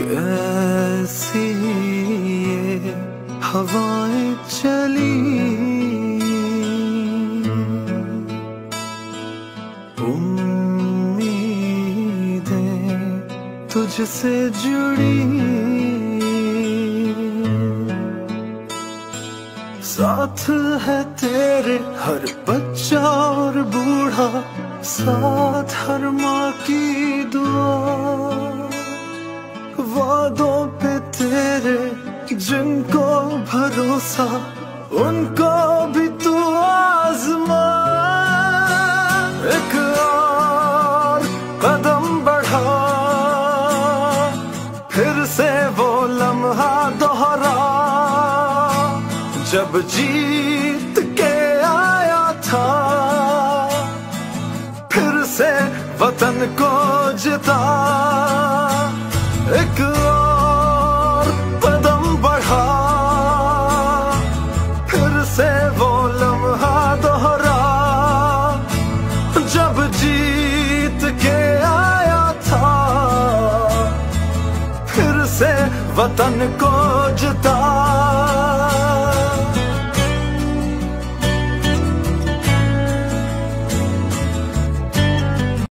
कैसी ये हवाएं चली, उम्मीदें तुझसे जुड़ी, साथ है तेरे हर बच्चा और बूढ़ा, साथ हर माँ की दुआ, वादों पे तेरे जिनको भरोसा, उनको भी तू आजमा। एक और कदम बढ़ा, फिर से वो लम्हा दोहरा, जब जीत के आया था, फिर से वतन को जिता। एक और कदम बढ़ा, फिर से वो लम्हा दोहरा, जब जीत के आया था, फिर से वतन को जिता।